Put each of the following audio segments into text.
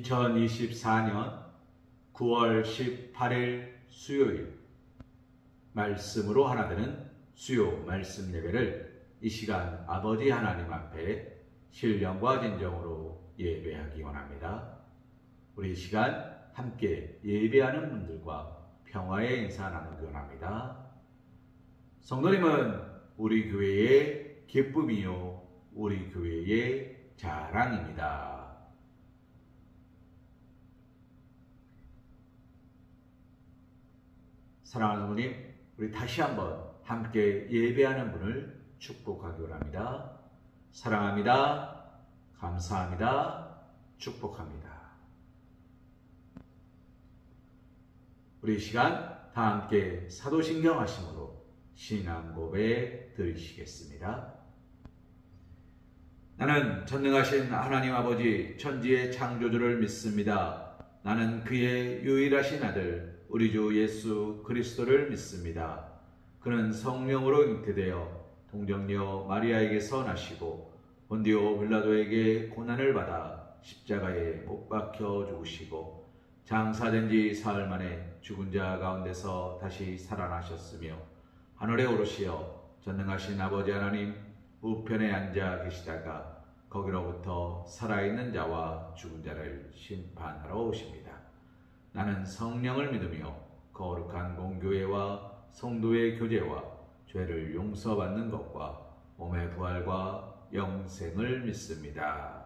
(2024년 9월 18일) 수요일 말씀으로 하나 되는 수요 말씀 예배를 이 시간 아버지 하나님 앞에 신령과 진정으로 예배하기 원합니다. 우리 이 시간 함께 예배하는 분들과 평화의 인사 나누기 원합니다. 성도님은 우리 교회의 기쁨이요 우리 교회의 자랑입니다. 사랑하는 성도님, 우리 다시 한번 함께 예배하는 분을 축복하기 원합니다. 사랑합니다. 감사합니다. 축복합니다. 우리 이 시간 다 함께 사도신경 하심으로 신앙 고백 드리시겠습니다. 나는 전능하신 하나님 아버지 천지의 창조주를 믿습니다. 나는 그의 유일하신 아들 우리 주 예수 그리스도를 믿습니다. 그는 성령으로 잉태되어 동정녀 마리아에게서 나시고 본디오 빌라도에게 고난을 받아 십자가에 못 박혀 죽으시고 장사된 지 사흘 만에 죽은 자 가운데서 다시 살아나셨으며 하늘에 오르시어 전능하신 아버지 하나님 우편에 앉아 계시다가 거기로부터 살아있는 자와 죽은 자를 심판하러 오십니다. 나는 성령을 믿으며 거룩한 공교회와 성도의 교제와 죄를 용서받는 것과 몸의 부활과 영생을 믿습니다.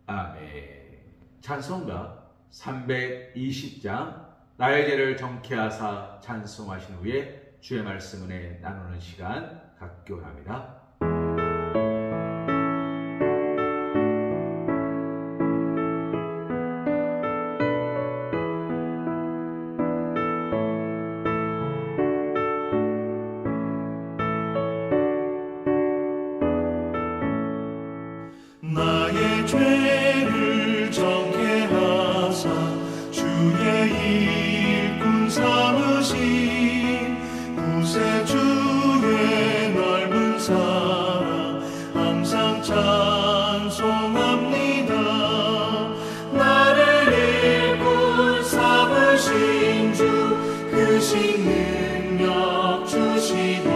아멘. 찬송가 320장 나의 죄를 정케 하사 찬송하신 후에 주의 말씀 은혜 나누는 시간 갖기 원합니다. 나의 죄를 정케 하사 주의 일꾼 삼으신 구세주의 넓은 사랑 항상 찬송합니다. 나를 일꾼 삼으신 주 그 능력 주시고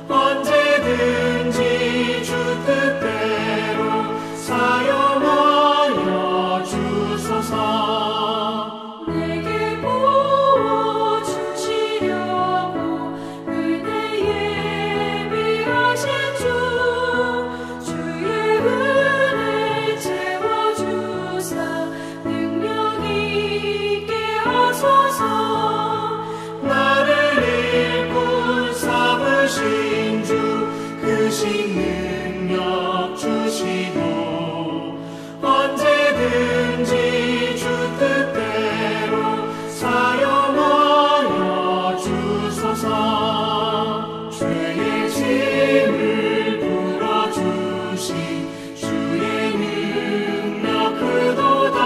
언제든지 주 뜻대로 사용하여 주소서. 내게 부어주시려고 은혜 예비하신 주 주의 은혜 채워주사 능력 있게 하소서. 나를 일꾼 삼으신 주 그 능력 주시고 언제든지 주 뜻대로 사용하여 주소서. 죄의 짐을 풀어주신 주의 능력 크도다.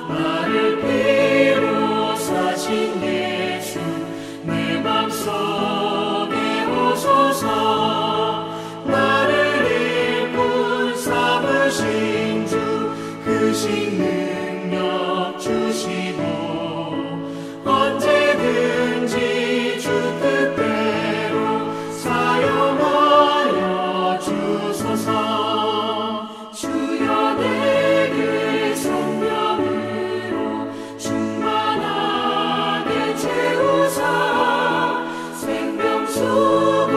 나를 피로 사신 예수 내 맘속에 오소서. 나를 일꾼 삼으신 주 그 능력 주시고 언제든지 주 뜻대로 사용하여 주소서. 주여 내게 성령으로 충만하게 채우사 생명수가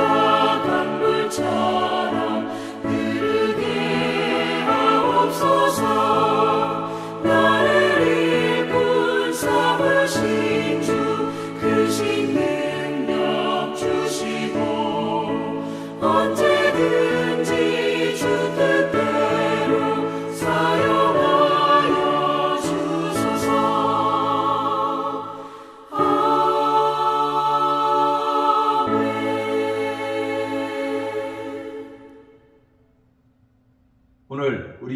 강물처럼 흐르게 하옵소서. 나를 일꾼 삼으신 주 그 능력 주시고 언제든지 주 뜻대로 사용하여 주소서.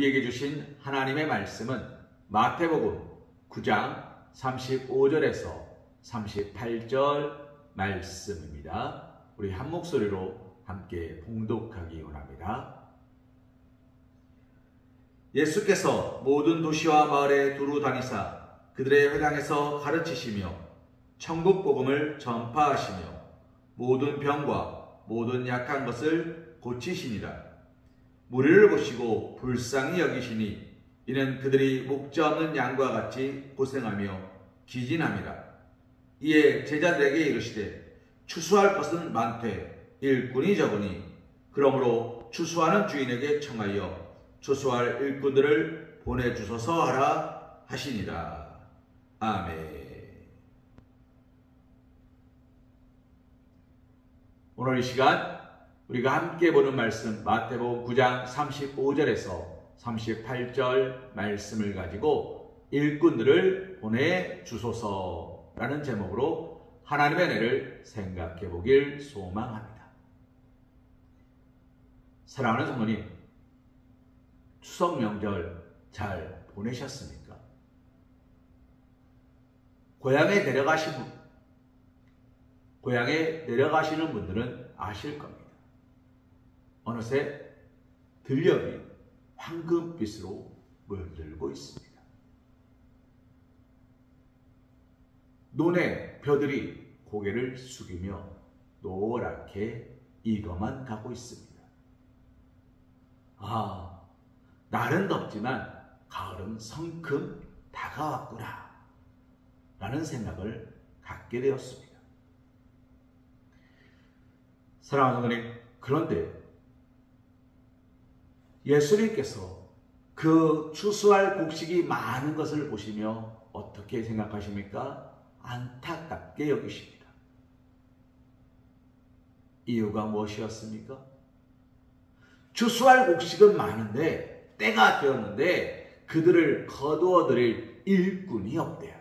우리에게 주신 하나님의 말씀은 마태복음 9장 35절에서 38절 말씀입니다. 우리 한 목소리로 함께 봉독하기 원합니다. 예수께서 모든 도시와 마을에 두루 다니사 그들의 회당에서 가르치시며 천국 복음을 전파하시며 모든 병과 모든 약한 것을 고치시니라. 무리를 보시고 불쌍히 여기시니 이는 그들이 목자 없는 양과 같이 고생하며 기진함이라. 이에 제자들에게 이르시되 추수할 것은 많되 일꾼이 적으니 그러므로 추수하는 주인에게 청하여 추수할 일꾼들을 보내주소서 하라 하시니라. 아멘. 오늘 이 시간 우리가 함께 보는 말씀 마태복음 9장 35절에서 38절 말씀을 가지고 일꾼들을 보내주소서라는 제목으로 하나님의 은혜를 생각해 보길 소망합니다. 사랑하는 성도님, 추석 명절 잘 보내셨습니까? 고향에 내려가시는 분들은 아실 겁니다. 어느새 들녘이 황금빛으로 물들고 있습니다. 논의 벼들이 고개를 숙이며 노랗게 익어만 가고 있습니다. 아, 날은 덥지만 가을은 성큼 다가왔구나 라는 생각을 갖게 되었습니다. 사랑하는 성도님, 그런데 예수님께서 그 추수할 곡식이 많은 것을 보시며 어떻게 생각하십니까? 안타깝게 여기십니다. 이유가 무엇이었습니까? 추수할 곡식은 많은데 때가 되었는데 그들을 거두어 드릴 일꾼이 없대요.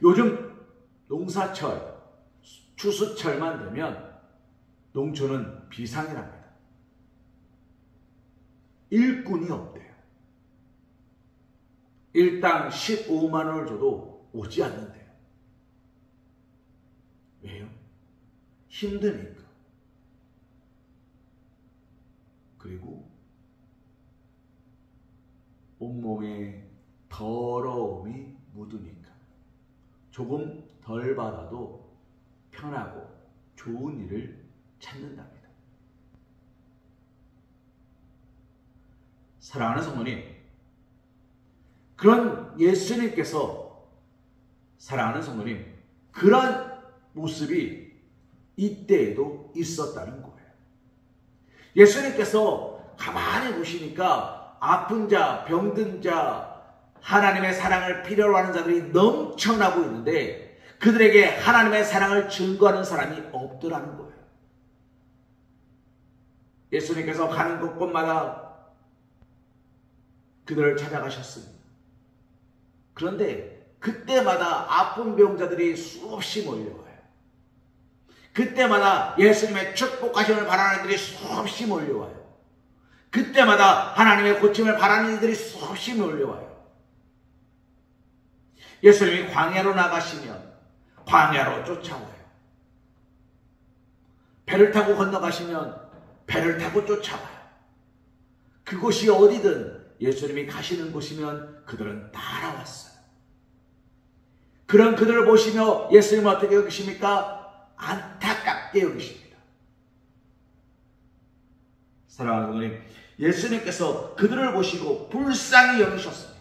요즘 농사철, 추수철만 되면 농촌은 비상이랍니다. 일꾼이 없대요. 일당 15만 원을 줘도 오지 않는데요. 왜요? 힘드니까. 그리고 온몸에 더러움이 묻으니까 조금 덜 받아도 편하고 좋은 일을 찾는답니다. 사랑하는 성도님, 그런 예수님께서 사랑하는 성도님, 그런 모습이 이때에도 있었다는 거예요. 예수님께서 가만히 보시니까 아픈 자, 병든 자, 하나님의 사랑을 필요로 하는 자들이 넘쳐나고 있는데 그들에게 하나님의 사랑을 증거하는 사람이 없더라는 거예요. 예수님께서 가는 곳곳마다 그들을 찾아가셨습니다. 그런데 그때마다 아픈 병자들이 수없이 몰려와요. 그때마다 예수님의 축복하심을 바라는 이들이 수없이 몰려와요. 그때마다 하나님의 고침을 바라는 이들이 수없이 몰려와요. 예수님이 광야로 나가시면 광야로 쫓아와요. 배를 타고 건너가시면 배를 타고 쫓아와요. 그곳이 어디든 예수님이 가시는 곳이면 그들은 따라왔어요. 그런 그들을 보시며 예수님은 어떻게 여기십니까? 안타깝게 여기십니다. 사랑하는 성도님, 예수님께서 그들을 보시고 불쌍히 여기셨습니다.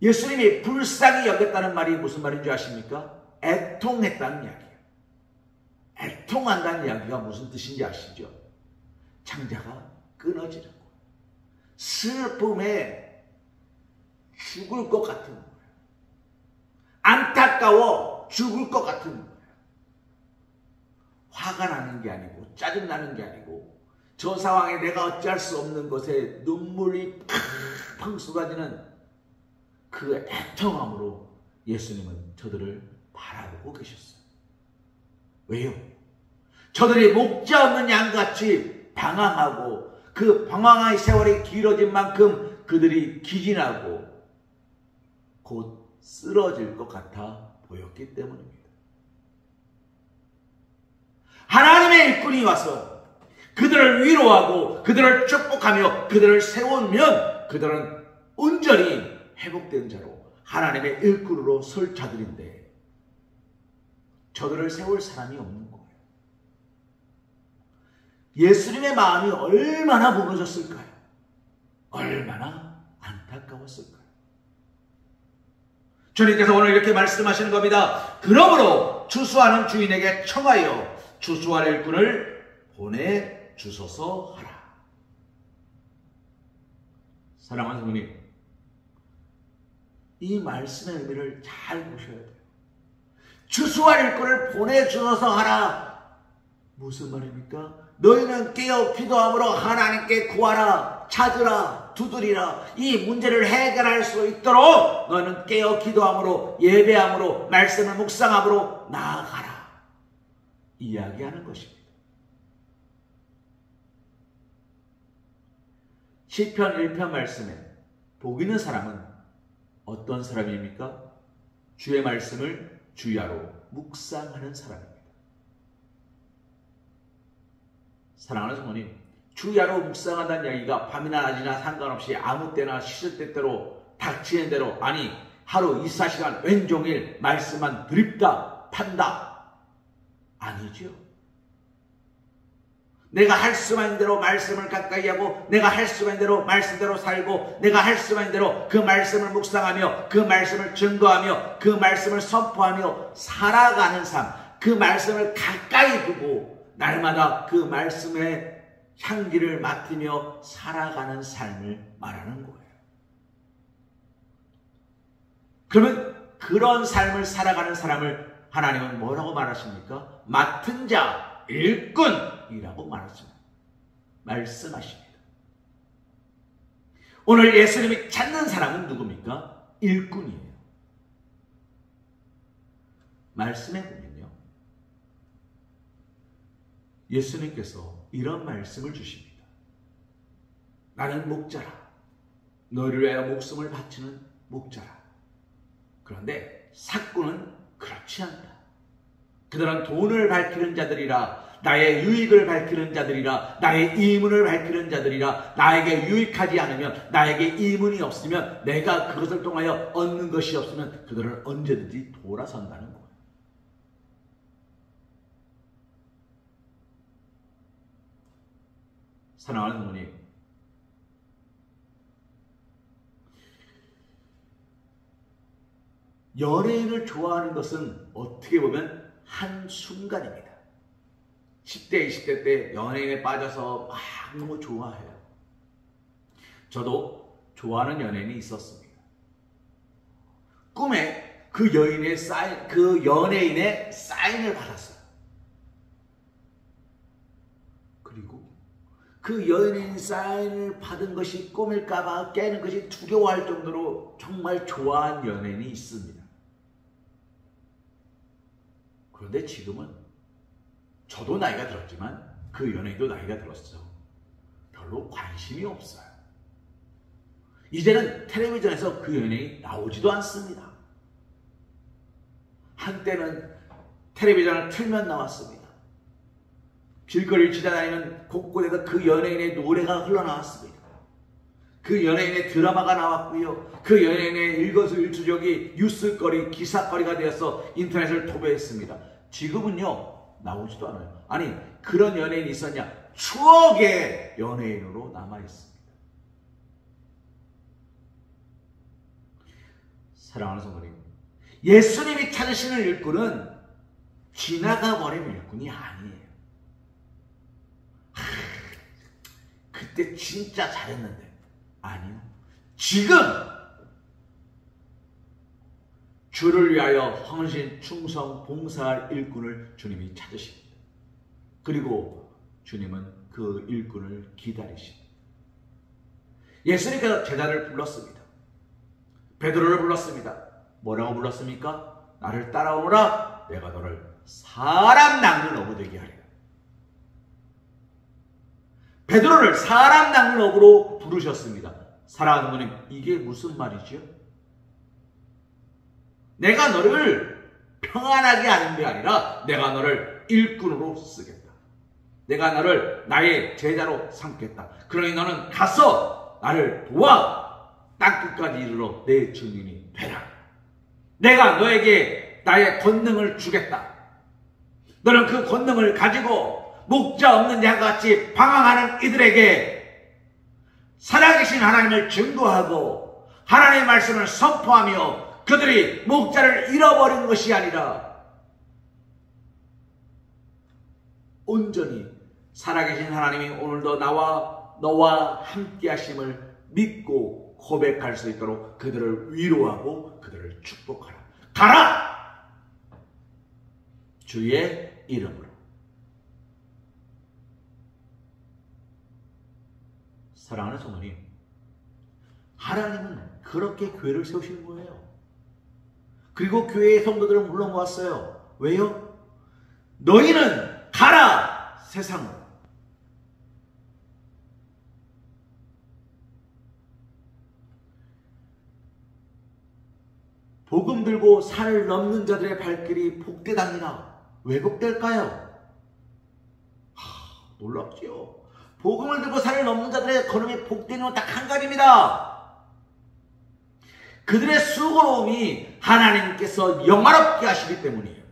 예수님이 불쌍히 여겼다는 말이 무슨 말인 줄 아십니까? 애통했다는 이야기예요. 애통한다는 이야기가 무슨 뜻인지 아시죠? 창자가 끊어지는 거예요. 슬픔에 죽을 것 같은 거예요. 안타까워 죽을 것 같은 거예요. 화가 나는 게 아니고 짜증나는 게 아니고 저 상황에 내가 어찌할 수 없는 것에 눈물이 팡팡 쏟아지는 그 애통함으로 예수님은 저들을 바라보고 계셨어요. 왜요? 저들이 목자 없는 양같이 방황하고 그 방황의 세월이 길어진 만큼 그들이 기진하고 곧 쓰러질 것 같아 보였기 때문입니다. 하나님의 일꾼이 와서 그들을 위로하고 그들을 축복하며 그들을 세우면 그들은 온전히 회복된 자로 하나님의 일꾼으로 설 자들인데 저들을 세울 사람이 없는 거예요. 예수님의 마음이 얼마나 무너졌을까요? 얼마나 안타까웠을까요? 주님께서 오늘 이렇게 말씀하시는 겁니다. 그러므로 추수하는 주인에게 청하여 추수할 일꾼을 보내주소서 하라. 사랑하는 성도님, 이 말씀의 의미를 잘 보셔야 돼요. 추수할 일꾼을 보내주소서 하라. 무슨 말입니까? 너희는 깨어 기도함으로 하나님께 구하라, 찾으라, 두드리라. 이 문제를 해결할 수 있도록 너희는 깨어 기도함으로, 예배함으로, 말씀을 묵상함으로 나아가라. 이야기하는 것입니다. 시편 1편 말씀에 복 있는 사람은 어떤 사람입니까? 주의 말씀을 주야로 묵상하는 사람입니다. 사랑하는 성도님, 주야로 묵상한다는 이야기가 밤이나 낮이나 상관없이 아무 때나 시절 때때로 닥치는 대로, 아니 하루 24시간 왼종일 말씀만 드립다 판다 아니죠. 내가 할 수만 있는 대로 말씀을 가까이 하고, 내가 할 수만 있는 대로 말씀대로 살고, 내가 할 수만 있는 대로 그 말씀을 묵상하며 그 말씀을 증거하며 그 말씀을 선포하며 살아가는 삶, 그 말씀을 가까이 두고 날마다 그 말씀의 향기를 맡으며 살아가는 삶을 말하는 거예요. 그러면 그런 삶을 살아가는 사람을 하나님은 뭐라고 말하십니까? 맡은 자, 일꾼이라고 말씀하십니다. 오늘 예수님이 찾는 사람은 누굽니까? 일꾼이에요. 말씀에 보면요, 예수님께서 이런 말씀을 주십니다. 나는 목자라. 너희를 위하여 목숨을 바치는 목자라. 그런데 삭구는 그렇지 않다. 그들은 돈을 밝히는 자들이라, 나의 유익을 밝히는 자들이라, 나의 이문을 밝히는 자들이라. 나에게 유익하지 않으면, 나에게 이문이 없으면, 내가 그것을 통하여 얻는 것이 없으면 그들은 언제든지 돌아선다는 거예요. 사랑하는 성도님, 연예인을 좋아하는 것은 어떻게 보면 한순간입니다. 10대, 20대 때 연예인에 빠져서 막 너무 좋아해요. 저도 좋아하는 연예인이 있었습니다. 꿈에 그 연예인의 사인을 받았어요. 그리고 그 연예인 사인을 받은 것이 꿈일까봐 깨는 것이 두려워할 정도로 정말 좋아한 연예인이 있습니다. 그런데 지금은 저도 나이가 들었지만 그 연예인도 나이가 들었어. 별로 관심이 없어요. 이제는 텔레비전에서 그 연예인이 나오지도 않습니다. 한때는 텔레비전을 틀면 나왔습니다. 길거리를 지나다니면 곳곳에서 그 연예인의 노래가 흘러나왔습니다. 그 연예인의 드라마가 나왔고요. 그 연예인의 일거수일투족이 뉴스거리, 기사거리가 되어서 인터넷을 도배했습니다. 지금은요, 나오지도 않아요. 아니, 그런 연예인이 있었냐? 추억의 연예인으로 남아있습니다. 사랑하는 성도님, 예수님이 찾으시는 일꾼은 지나가 버린 일꾼이 아니에요. 그때 진짜 잘했는데. 아니요. 지금 주를 위하여 헌신, 충성, 봉사할 일꾼을 주님이 찾으십니다. 그리고 주님은 그 일꾼을 기다리십니다. 예수님께서 제자를 불렀습니다. 베드로를 불렀습니다. 뭐라고 불렀습니까? 나를 따라오너라. 내가 너를 사람 낚는 어부 되게 하리라. 베드로를 사람 낚는 어부로 부르셨습니다. 사랑하는 분님, 이게 무슨 말이죠? 내가 너를 평안하게 하는 게 아니라 내가 너를 일꾼으로 쓰겠다. 내가 너를 나의 제자로 삼겠다. 그러니 너는 가서 나를 도와 땅끝까지 이르러 내 증인이 되라. 내가 너에게 나의 권능을 주겠다. 너는 그 권능을 가지고 목자 없는 양같이 방황하는 이들에게 살아계신 하나님을 증거하고 하나님의 말씀을 선포하며 그들이 목자를 잃어버린 것이 아니라 온전히 살아계신 하나님이 오늘도 너와 함께 하심을 믿고 고백할 수 있도록 그들을 위로하고 그들을 축복하라. 가라! 주의 이름으로. 사랑하는 성도님, 하나님은 그렇게 교회를 세우시는 거예요. 그리고 교회의 성도들은 물러모았어요. 왜요? 너희는 가라! 세상으로. 복음 들고 산을 넘는 자들의 발길이 복되답니다. 왜 복될까요? 놀랍지요. 복음을 들고 산을 넘는 자들의 걸음이 복되는 건 딱 한 가지입니다. 그들의 수고로움이 하나님께서 영화롭게 하시기 때문이에요.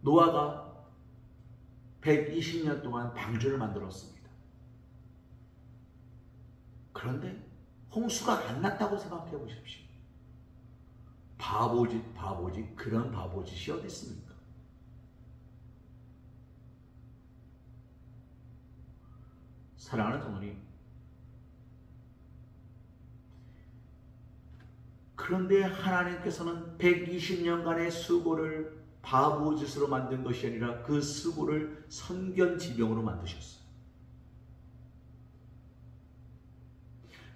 노아가 120년 동안 방주를 만들었습니다. 그런데 홍수가 안 났다고 생각해 보십시오. 바보짓 그런 바보짓이 어디 있습니까? 사랑하는 성도님, 그런데 하나님께서는 120년간의 수고를 바보짓으로 만든 것이 아니라 그 수고를 선견지명으로 만드셨어요.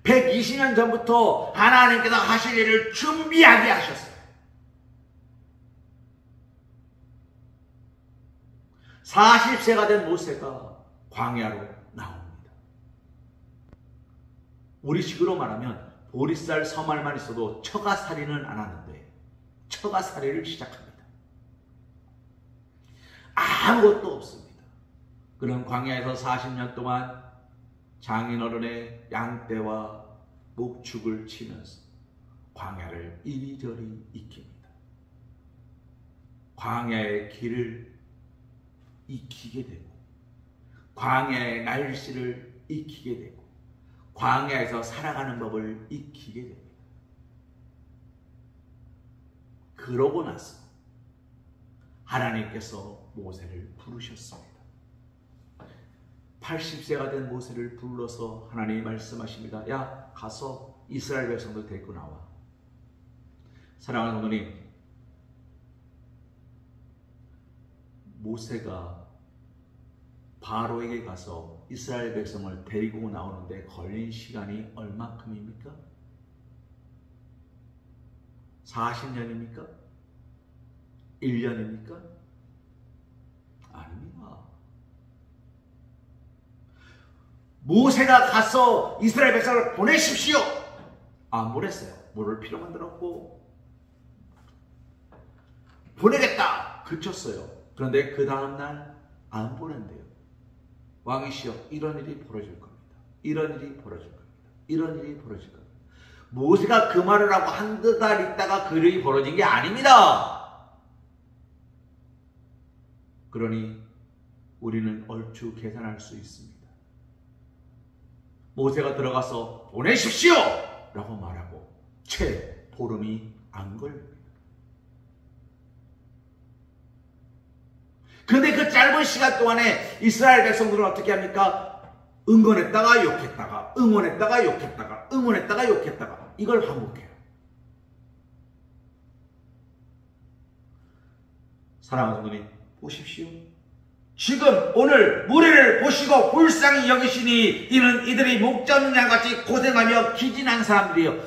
120년 전부터 하나님께서 하실 일을 준비하게 하셨어요. 40세가 된 모세가 광야로 나옵니다. 우리식으로 말하면 보리쌀 서말만 있어도 처가살이는 안 하는데 처가살이를 시작합니다. 아무것도 없습니다. 그런 광야에서 40년 동안 장인어른의 양떼와 목축을 치면서 광야를 이리저리 익힙니다. 광야의 길을 익히게 되고 광야의 날씨를 익히게 되고 광야에서 살아가는 법을 익히게 됩니다. 그러고 나서 하나님께서 모세를 부르셨습니다. 80세가 된 모세를 불러서 하나님이 말씀하십니다. 야, 가서 이스라엘 백성들 데리고 나와. 사랑하는 어머님, 모세가 바로에게 가서 이스라엘 백성을 데리고 나오는데 걸린 시간이 얼마큼입니까? 40년입니까? 1년입니까? 아닙니다. 모세가 가서 이스라엘 백성을 보내십시오. 안 보냈어요. 모를 필요만 들었고 보내겠다 그쳤어요. 그런데 그 다음날 안 보낸대요. 왕이시여, 이런 일이 벌어질 겁니다. 이런 일이 벌어질 겁니다. 이런 일이 벌어질 겁니다. 모세가 그 말을 하고 한두 달 있다가 그 일이 벌어진 게 아닙니다. 그러니 우리는 얼추 계산할 수 있습니다. 모세가 들어가서 보내십시오! 라고 말하고 채 보름이 안 걸립니다. 그런데 그 짧은 시간 동안에 이스라엘 백성들은 어떻게 합니까? 응원했다가 욕했다가 응원했다가 욕했다가 응원했다가 욕했다가 이걸 반복해요. 사랑하는 성도님, 보십시오. 지금 오늘 무리를 보시고 불쌍히 여기시니 이는 이들이 목자 없는 양같이 고생하며 기진한 사람들이에요.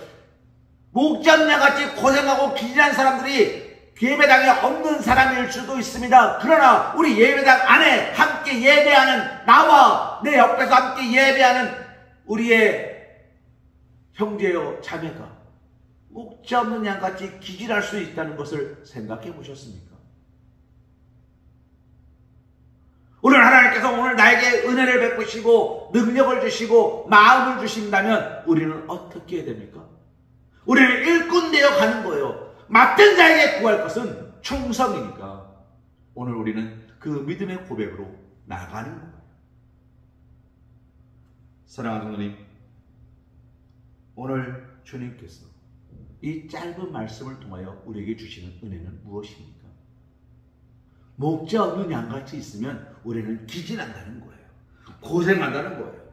목자 없는 양같이 고생하고 기진한 사람들이 예배당에 없는 사람일 수도 있습니다. 그러나 우리 예배당 안에 함께 예배하는 나와 내 옆에서 함께 예배하는 우리의 형제여 자매가 목자 없는 양같이 기질할 수 있다는 것을 생각해 보셨습니까? 오늘 하나님께서 오늘 나에게 은혜를 베푸시고 능력을 주시고 마음을 주신다면 우리는 어떻게 해야 됩니까? 우리는 일꾼 되어 가는 거예요. 맡은 자에게 구할 것은 충성이니까 오늘 우리는 그 믿음의 고백으로 나가는 거예요. 사랑하는 주님, 오늘 주님께서 이 짧은 말씀을 통하여 우리에게 주시는 은혜는 무엇입니까? 목자 없는 양같이 있으면 우리는 기진한다는 거예요. 고생한다는 거예요.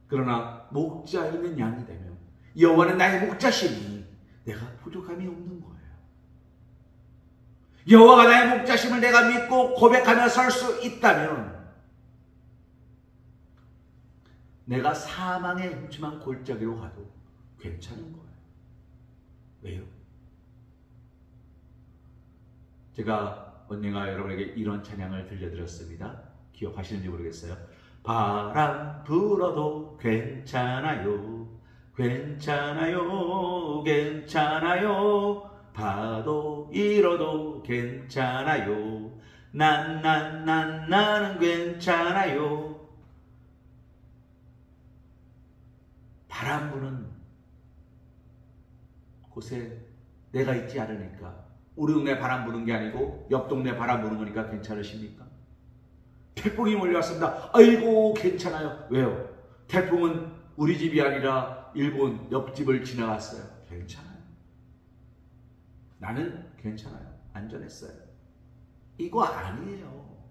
그러나 목자 있는 양이 되면 여호와는 나의 목자시니 내가 부족함이 없는 거예요. 여호와가 나의 목자심을 내가 믿고 고백하며 설 수 있다면 내가 사망의 음침한 골짜기로 가도 괜찮은 거예요. 왜요? 제가 언젠가 여러분에게 이런 찬양을 들려드렸습니다. 기억하시는지 모르겠어요. 바람 불어도 괜찮아요. 괜찮아요. 괜찮아요. 파도 일어도 괜찮아요. 나는 괜찮아요. 바람 부는 곳에 내가 있지 않으니까 우리 동네 바람 부는 게 아니고 옆 동네 바람 부는 거니까 괜찮으십니까? 태풍이 몰려왔습니다. 아이고 괜찮아요. 왜요? 태풍은 우리 집이 아니라 일본 옆집을 지나갔어요. 괜찮아요. 나는 괜찮아요. 안전했어요. 이거 아니에요.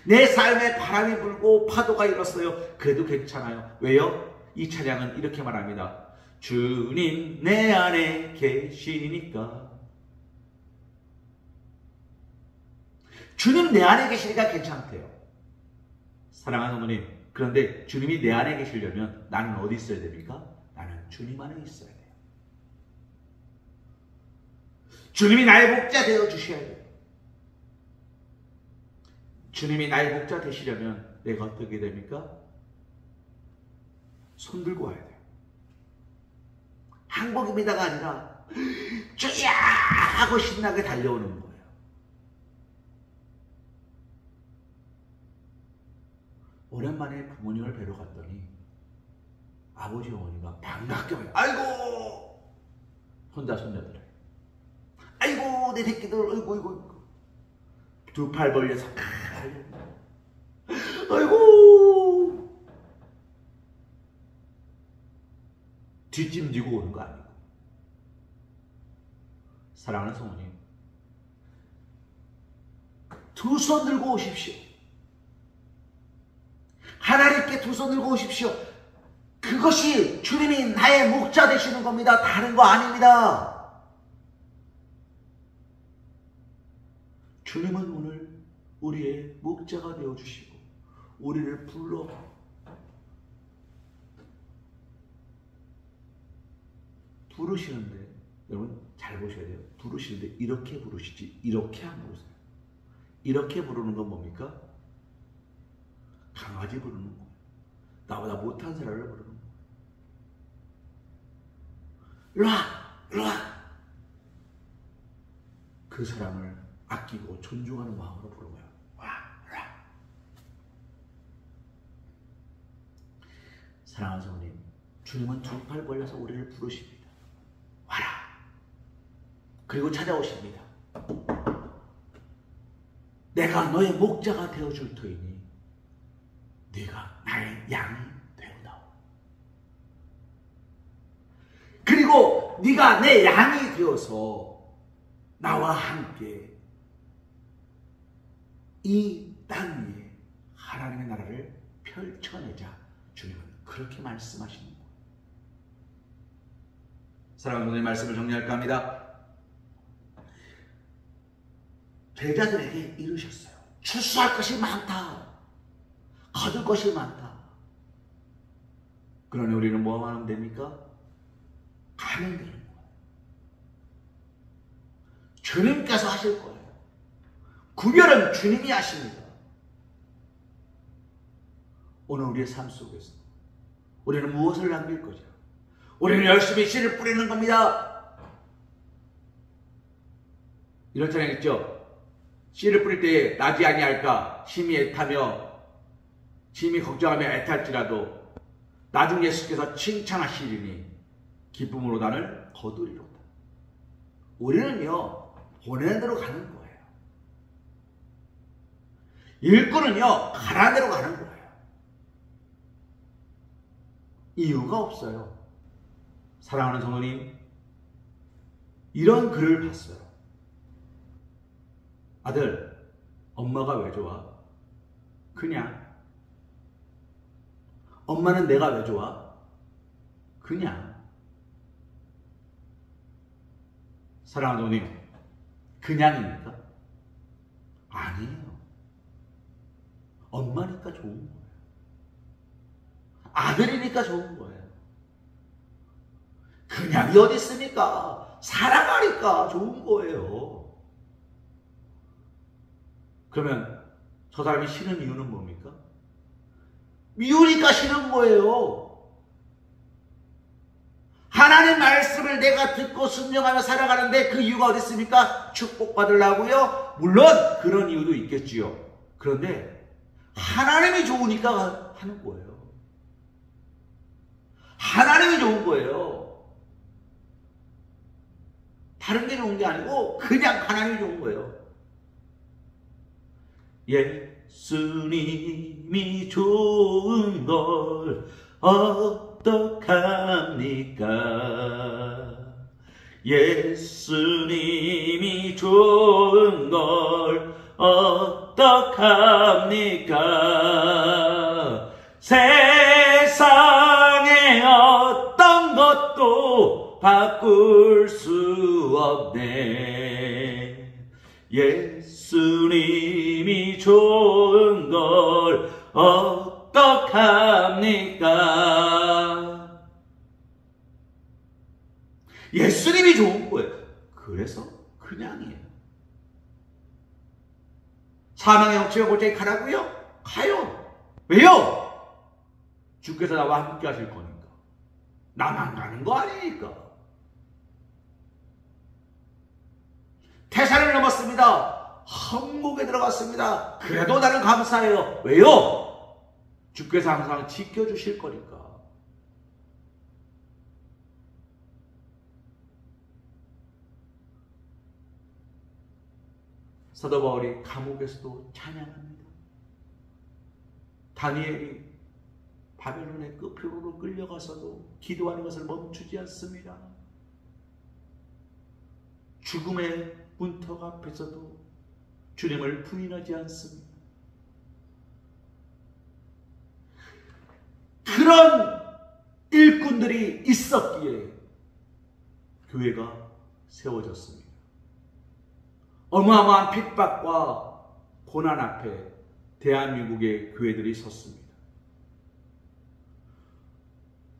내 삶에 바람이 불고 파도가 일었어요. 그래도 괜찮아요. 왜요? 이 찬양은 이렇게 말합니다. 주님 내 안에 계시니까. 주님 내 안에 계시니까 괜찮대요. 사랑하는 어머님, 그런데 주님이 내 안에 계시려면 나는 어디 있어야 됩니까? 나는 주님 안에 있어야 돼요. 주님이 나의 목자 되어 주셔야 돼요. 주님이 나의 목자 되시려면 내가 어떻게 됩니까? 손 들고 와야 돼요. 항복입니다가 아니라 주야 하고 신나게 달려오는 거예요. 오랜만에 부모님을 뵈러 갔더니 아버지 어머니가 반갑게 와요. 아이고 혼자 손녀들, 아이고 내 새끼들, 아이고 두 팔 벌려서 아이고 뒷짐지고 오는 거 아니고. 사랑하는 성모님, 두 손 들고 오십시오. 하나님께 두 손 들고 오십시오. 그것이 주님이 나의 목자 되시는 겁니다. 다른 거 아닙니다. 주님은 오늘 우리의 목자가 되어주시고 우리를 불러 부르시는데, 여러분 잘 보셔야 돼요. 부르시는데 이렇게 부르시지 이렇게 안 부르세요. 이렇게 부르는 건 뭡니까? 강아지 부르는 거예요. 나보다 못한 사람을 부르는 거예요. 일로와 일로와. 그 사람을 아끼고 존중하는 마음으로 부르고요. 와 일로와. 사랑하는 성도님, 주님은 두 팔 벌려서 우리를 부르십니다. 와라. 그리고 찾아오십니다. 내가 너의 목자가 되어줄 터이니 네가 나의 양이 되어다오. 그리고 네가 내 양이 되어서 나와 함께 이 땅 위에 하나님의 나라를 펼쳐내자. 주님은 그렇게 말씀하시는 거예요. 사랑하는 분의 말씀을 정리할까 합니다. 제자들에게 이르셨어요. 출소할 것이 많다. 거둘 것이 많다. 그러니 우리는 뭐만 하면 됩니까? 가면 되는 거예요. 주님께서 하실 거예요. 구별은 주님이 하십니다. 오늘 우리의 삶 속에서 우리는 무엇을 남길 거죠? 우리는 열심히 씨를 뿌리는 겁니다. 이런 찬양 있죠? 씨를 뿌릴 때 나지 아니할까 심히 애타며 심히 걱정하며 애탈지라도 나중 예수께서 칭찬하시리니 기쁨으로 나를 거두리로다. 우리는요 보내는 대로 가는 거예요. 일꾼은요 가라는 대로 가는 거예요. 이유가 없어요. 사랑하는 성도님, 이런 글을 봤어요. 아들, 엄마가 왜 좋아? 그냥. 엄마는 내가 왜 좋아? 그냥. 사랑하는 성도님, 그냥입니까? 아니에요. 엄마니까 좋은 거예요. 아들이니까 좋은 거예요. 그냥이 어디 있습니까? 사랑하니까 좋은 거예요. 그러면 저 사람이 싫은 이유는 뭡니까? 미우니까 싫은 거예요. 하나님 말씀을 내가 듣고 순종하며 살아가는데 그 이유가 어디 있습니까? 축복받으려고요? 물론 그런 이유도 있겠지요. 그런데 하나님이 좋으니까 하는 거예요. 하나님이 좋은 거예요. 다른 게 좋은 게 아니고 그냥 하나님이 좋은 거예요. 예수님이 좋은 걸 어떡합니까? 예수님이 좋은 걸 어떡합니까? 세상에 어떤 것도 바꿀 수 없네. 예수님이 좋은 걸 어떡합니까? 예수님이 좋은 거예요. 그래서 그냥이에요. 사망의 영치가 골짜기 가라고요? 가요. 왜요? 주께서 나와 함께 하실 거니까. 나만 가는 거 아니니까. 태산을 넘었습니다. 한국에 들어갔습니다. 그래도 나는 감사해요. 왜요? 주께서 항상 지켜주실 거니까. 사도 바울이 감옥에서도 찬양합니다. 다니엘이 바벨론의 끝표로 끌려가서도 기도하는 것을 멈추지 않습니다. 죽음의 문턱 앞에서도 주님을 부인하지 않습니다. 그런 일꾼들이 있었기에 교회가 세워졌습니다. 어마어마한 핍박과 고난 앞에 대한민국의 교회들이 섰습니다.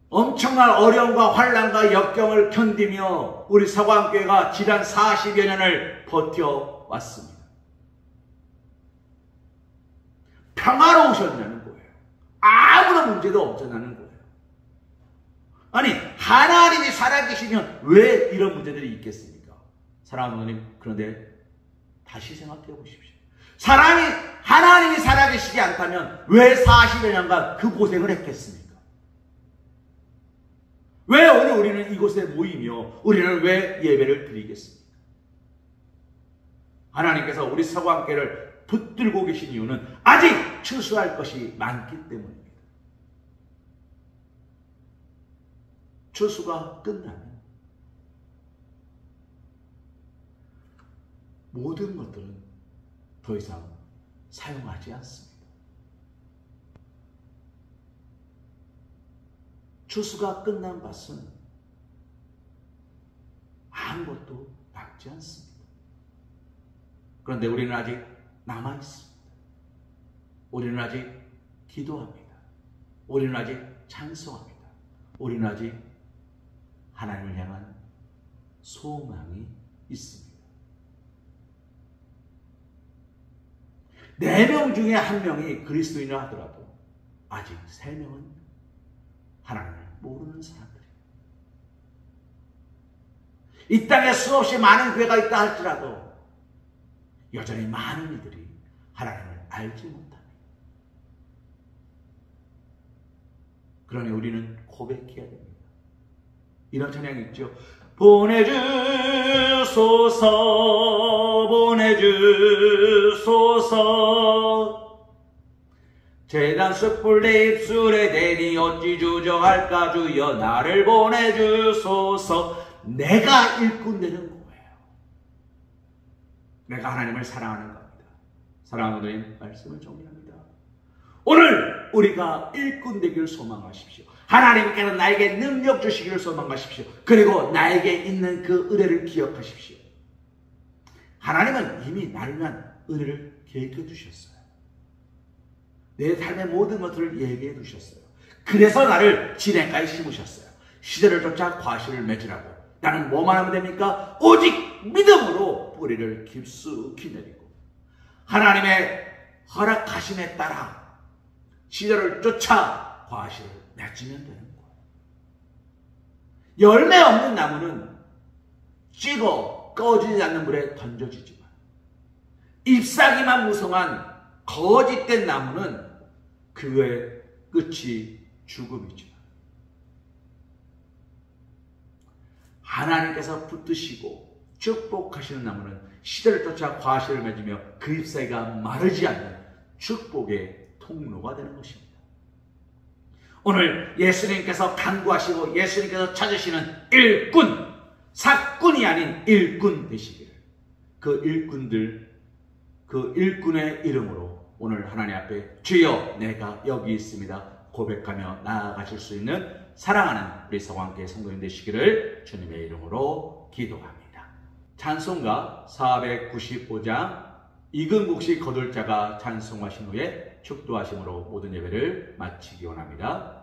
엄청난 어려움과 환난과 역경을 견디며 우리 서광교회가 지난 40여 년을 버텨왔습니다. 평화로우셨냐는 거예요. 아무런 문제도 없었냐는 거예요. 아니, 하나님이 살아계시면 왜 이런 문제들이 있겠습니까? 사랑하는 하나님, 그런데 다시 생각해 보십시오. 하나님이 살아계시지 않다면 왜 40여 년간 그 고생을 했겠습니까? 왜 오늘 우리는 이곳에 모이며 우리는 왜 예배를 드리겠습니까? 하나님께서 우리 서광교회를 붙들고 계신 이유는 아직 추수할 것이 많기 때문입니다. 추수가 끝나면 모든 것들은 더 이상 사용하지 않습니다. 추수가 끝난 밭은 아무것도 남지 않습니다. 그런데 우리는 아직 남아있습니다. 우리는 아직 기도합니다. 우리는 아직 찬송합니다. 우리는 아직 하나님을 향한 소망이 있습니다. 4명 중에 1명이 그리스도인을 하더라도 아직 3명은 하나님을 모르는 사람들이에요. 이 땅에 수없이 많은 교회가 있다 할지라도 여전히 많은 이들이 하나님을 알지 못합니다. 그러니 우리는 고백해야 됩니다. 이런 찬양이 있죠. 보내주소서 보내주소서 재단 숯불 내 입술에 대니 어찌 주저할까 주여 나를 보내주소서. 내가 일꾼 되는 거예요. 내가 하나님을 사랑하는 겁니다. 사랑하는 분들의 말씀을 정리합니다. 오늘 우리가 일꾼 되기를 소망하십시오. 하나님께서 나에게 능력 주시기를 소망하십시오. 그리고 나에게 있는 그 은혜를 기억하십시오. 하나님은 이미 나를 위한 은혜를 계획해 두셨어요. 내 삶의 모든 것들을 얘기해 두셨어요. 그래서 나를 진해가에 심으셨어요. 시대를 쫓아 과실을 맺으라고. 나는 뭐만 하면 됩니까? 오직 믿음으로 뿌리를 깊숙이 내리고 하나님의 허락하심에 따라 시대를 쫓아 과실을 맺으면 되는 거예요. 열매 없는 나무는 찍어 꺼지지 않는 물에 던져지지만 잎사귀만 무성한 거짓된 나무는 그의 끝이 죽음이지만 하나님께서 붙드시고 축복하시는 나무는 시대를 쫓아 과실을 맺으며 그 잎사귀가 마르지 않는 축복의 통로가 되는 것입니다. 오늘 예수님께서 간구하시고 예수님께서 찾으시는 일꾼, 사꾼이 아닌 일꾼 되시기를, 그 일꾼들, 그 일꾼의 이름으로 오늘 하나님 앞에 주여 내가 여기 있습니다 고백하며 나아가실 수 있는 사랑하는 우리 서광교회 성도님 되시기를 주님의 이름으로 기도합니다. 찬송가 495장 이근국 씨 거둘자가 찬송하신 후에 축도하심으로 모든 예배를 마치기 원합니다.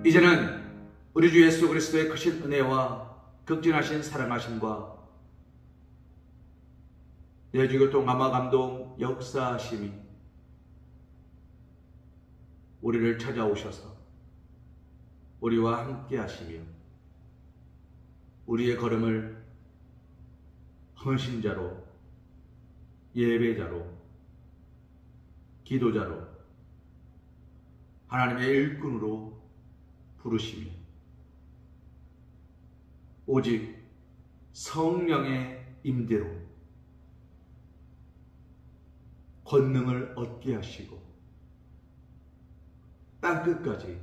이제는 우리 주 예수 그리스도의 크신 은혜와 극진하신 사랑하심과 내주교통 감화 감동 역사하심이 우리를 찾아오셔서 우리와 함께 하시며 우리의 걸음을 헌신자로, 예배자로, 기도자로, 하나님의 일꾼으로 부르시며 오직 성령의 임재로 권능을 얻게 하시고 땅끝까지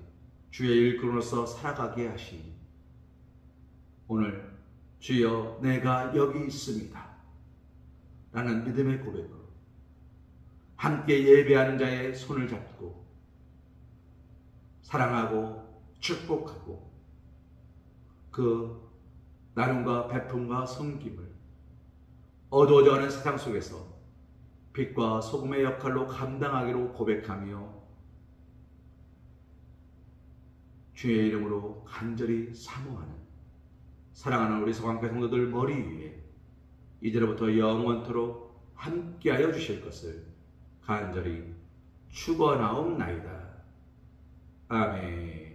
주의 일꾼으로서 살아가게 하시니 오늘 주여 내가 여기 있습니다 라는 믿음의 고백으로 함께 예배하는 자의 손을 잡고 사랑하고 축복하고 그 나눔과 베품과 섬김을 어두워져가는 세상 속에서 빛과 소금의 역할로 감당하기로 고백하며 주의 이름으로 간절히 사모하는 사랑하는 우리 서강교 성도들 머리 위에 이제로부터 영원토록 함께하여 주실 것을 간절히 축원하옵나이다. 아멘.